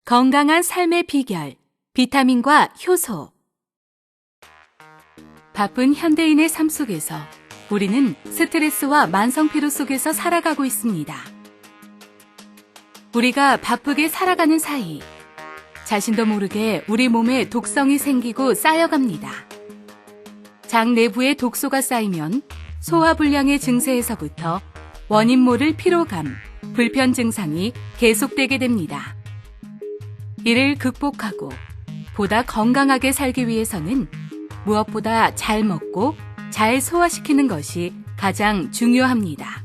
건강한 삶의 비결, 비타민과 효소. 바쁜 현대인의 삶 속에서 우리는 스트레스와 만성 피로 속에서 살아가고 있습니다. 우리가 바쁘게 살아가는 사이 자신도 모르게 우리 몸에 독성이 생기고 쌓여갑니다. 장 내부에 독소가 쌓이면 소화불량의 증세에서부터 원인 모를 피로감, 불편 증상이 계속되게 됩니다. 이를 극복하고 보다 건강하게 살기 위해서는 무엇보다 잘 먹고 잘 소화시키는 것이 가장 중요합니다.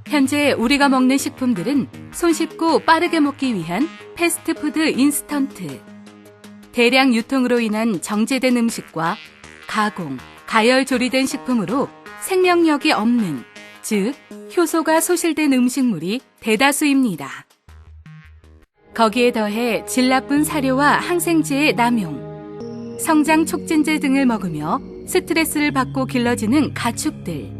현재 우리가 먹는 식품들은 손쉽고 빠르게 먹기 위한 패스트푸드 인스턴트, 대량 유통으로 인한 정제된 음식과 가공, 가열 조리된 식품으로 생명력이 없는, 즉 효소가 소실된 음식물이 대다수입니다. 거기에 더해 질 나쁜 사료와 항생제의 남용, 성장 촉진제 등을 먹으며 스트레스를 받고 길러지는 가축들,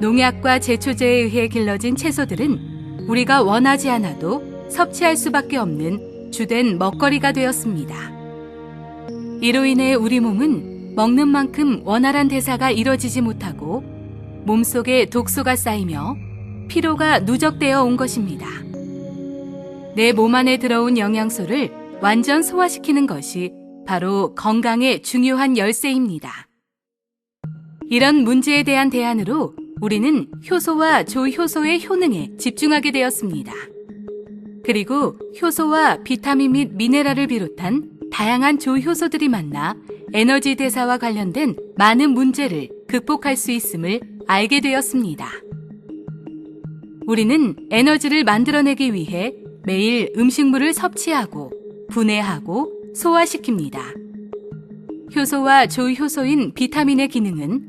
농약과 제초제에 의해 길러진 채소들은 우리가 원하지 않아도 섭취할 수밖에 없는 주된 먹거리가 되었습니다. 이로 인해 우리 몸은 먹는 만큼 원활한 대사가 이뤄지지 못하고 몸속에 독소가 쌓이며 피로가 누적되어 온 것입니다. 내 몸 안에 들어온 영양소를 완전 소화시키는 것이 바로 건강의 중요한 열쇠입니다. 이런 문제에 대한 대안으로 우리는 효소와 조효소의 효능에 집중하게 되었습니다. 그리고 효소와 비타민 및 미네랄을 비롯한 다양한 조효소들이 만나 에너지 대사와 관련된 많은 문제를 극복할 수 있음을 알게 되었습니다. 우리는 에너지를 만들어내기 위해 매일 음식물을 섭취하고 분해하고 소화시킵니다. 효소와 조효소인 비타민의 기능은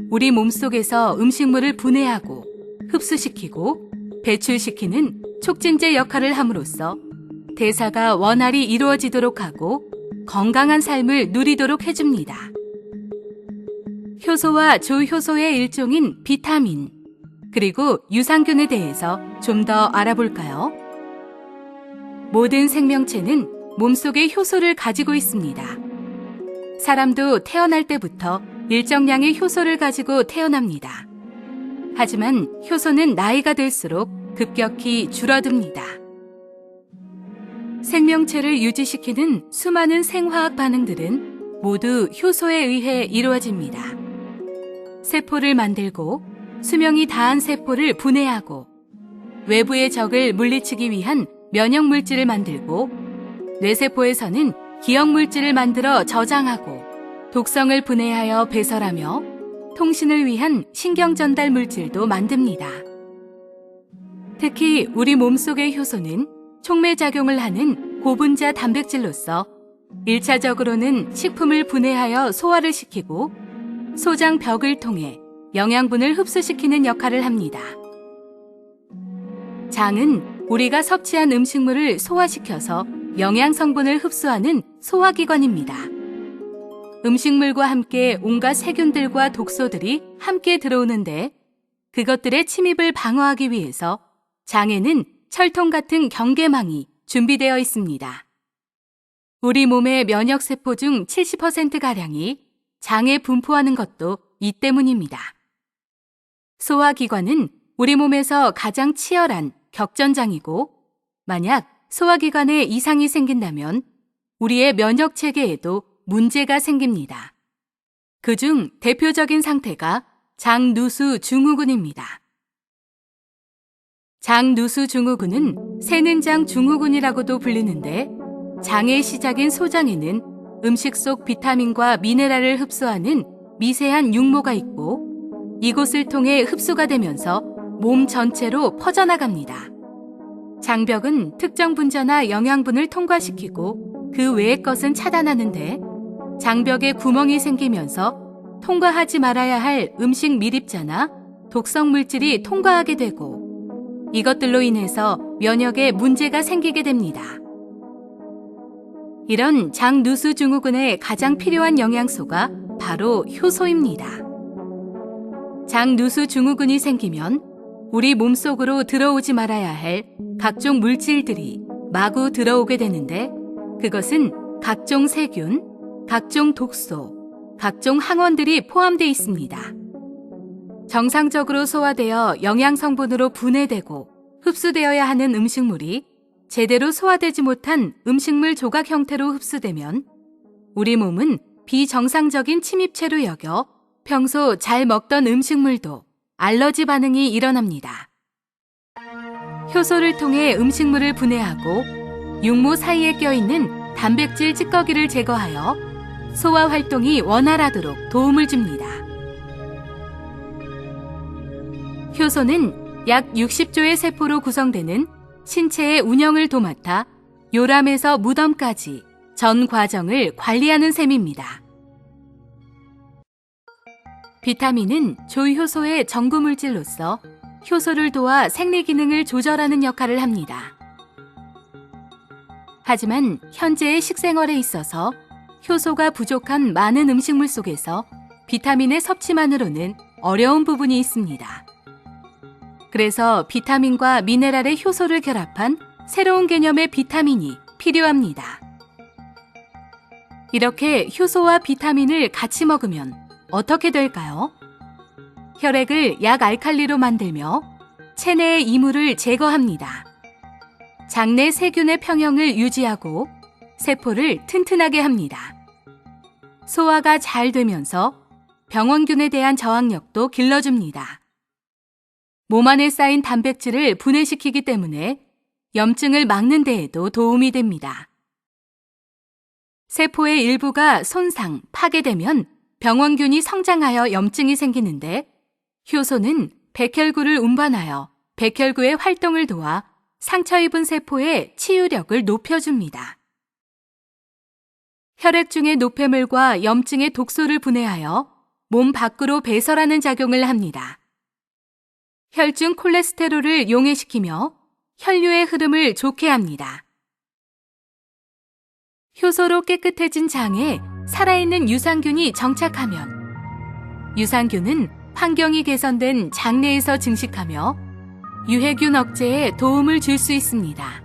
우리 몸속에서 음식물을 분해하고 흡수시키고 배출시키는 촉진제 역할을 함으로써 대사가 원활히 이루어지도록 하고 건강한 삶을 누리도록 해줍니다. 효소와 조효소의 일종인 비타민, 그리고 유산균에 대해서 좀 더 알아볼까요? 모든 생명체는 몸속에 효소를 가지고 있습니다. 사람도 태어날 때부터 일정량의 효소를 가지고 태어납니다. 하지만 효소는 나이가 들수록 급격히 줄어듭니다. 생명체를 유지시키는 수많은 생화학 반응들은 모두 효소에 의해 이루어집니다. 세포를 만들고 수명이 다한 세포를 분해하고 외부의 적을 물리치기 위한 면역물질을 만들고 뇌세포에서는 기억물질을 만들어 저장하고 독성을 분해하여 배설하며 통신을 위한 신경전달 물질도 만듭니다. 특히 우리 몸속의 효소는 촉매작용을 하는 고분자 단백질로서 1차적으로는 식품을 분해하여 소화를 시키고 소장벽을 통해 영양분을 흡수시키는 역할을 합니다. 장은 우리가 섭취한 음식물을 소화시켜서 영양성분을 흡수하는 소화기관입니다. 음식물과 함께 온갖 세균들과 독소들이 함께 들어오는데 그것들의 침입을 방어하기 위해서 장에는 철통 같은 경계망이 준비되어 있습니다. 우리 몸의 면역세포 중 70%가량이 장에 분포하는 것도 이 때문입니다. 소화기관은 우리 몸에서 가장 치열한 격전장이고 만약 소화기관에 이상이 생긴다면 우리의 면역체계에도 문제가 생깁니다. 그중 대표적인 상태가 장누수 증후군입니다. 장누수 증후군은 새는장 증후군이라고도 불리는데 장의 시작인 소장에는 음식 속 비타민과 미네랄을 흡수하는 미세한 육모가 있고 이곳을 통해 흡수가 되면서 몸 전체로 퍼져나갑니다. 장벽은 특정 분자나 영양분을 통과시키고 그 외의 것은 차단하는데 장벽에 구멍이 생기면서 통과하지 말아야 할 음식 미립자나 독성 물질이 통과하게 되고 이것들로 인해서 면역에 문제가 생기게 됩니다. 이런 장누수 증후군에 가장 필요한 영양소가 바로 효소입니다. 장누수 증후군이 생기면 우리 몸속으로 들어오지 말아야 할 각종 물질들이 마구 들어오게 되는데 그것은 각종 세균, 각종 독소, 각종 항원들이 포함되어 있습니다. 정상적으로 소화되어 영양성분으로 분해되고 흡수되어야 하는 음식물이 제대로 소화되지 못한 음식물 조각 형태로 흡수되면 우리 몸은 비정상적인 침입체로 여겨 평소 잘 먹던 음식물도 알러지 반응이 일어납니다. 효소를 통해 음식물을 분해하고 육모 사이에 껴있는 단백질 찌꺼기를 제거하여 소화 활동이 원활하도록 도움을 줍니다. 효소는 약 60조의 세포로 구성되는 신체의 운영을 도맡아 요람에서 무덤까지 전 과정을 관리하는 셈입니다. 비타민은 조효소의 전구물질로서 효소를 도와 생리 기능을 조절하는 역할을 합니다. 하지만 현재의 식생활에 있어서 효소가 부족한 많은 음식물 속에서 비타민의 섭취만으로는 어려운 부분이 있습니다. 그래서 비타민과 미네랄의 효소를 결합한 새로운 개념의 비타민이 필요합니다. 이렇게 효소와 비타민을 같이 먹으면 어떻게 될까요? 혈액을 약알칼리로 만들며 체내의 이물을 제거합니다. 장내 세균의 평형을 유지하고 세포를 튼튼하게 합니다. 소화가 잘 되면서 병원균에 대한 저항력도 길러줍니다. 몸 안에 쌓인 단백질을 분해시키기 때문에 염증을 막는 데에도 도움이 됩니다. 세포의 일부가 손상, 파괴되면 병원균이 성장하여 염증이 생기는데 효소는 백혈구를 운반하여 백혈구의 활동을 도와 상처 입은 세포의 치유력을 높여줍니다. 혈액 중의 노폐물과 염증의 독소를 분해하여 몸 밖으로 배설하는 작용을 합니다. 혈중 콜레스테롤을 용해시키며 혈류의 흐름을 좋게 합니다. 효소로 깨끗해진 장에 살아있는 유산균이 정착하면 유산균은 환경이 개선된 장내에서 증식하며 유해균 억제에 도움을 줄 수 있습니다.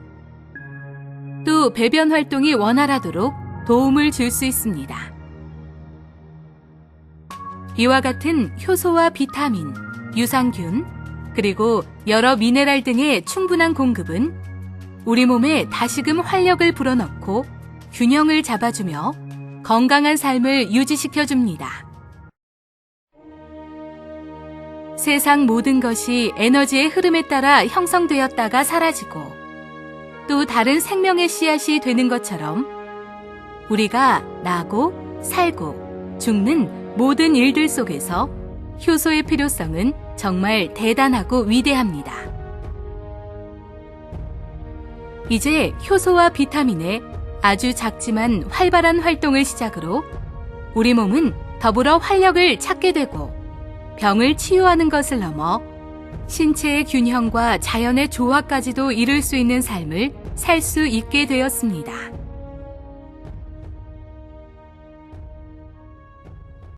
또 배변 활동이 원활하도록 도움을 줄 수 있습니다. 이와 같은 효소와 비타민, 유산균, 그리고 여러 미네랄 등의 충분한 공급은 우리 몸에 다시금 활력을 불어넣고 균형을 잡아주며 건강한 삶을 유지시켜줍니다. 세상 모든 것이 에너지의 흐름에 따라 형성되었다가 사라지고 또 다른 생명의 씨앗이 되는 것처럼 우리가 나고 살고 죽는 모든 일들 속에서 효소의 필요성은 정말 대단하고 위대합니다. 이제 효소와 비타민의 아주 작지만 활발한 활동을 시작으로 우리 몸은 더불어 활력을 찾게 되고 병을 치유하는 것을 넘어 신체의 균형과 자연의 조화까지도 이룰 수 있는 삶을 살 수 있게 되었습니다.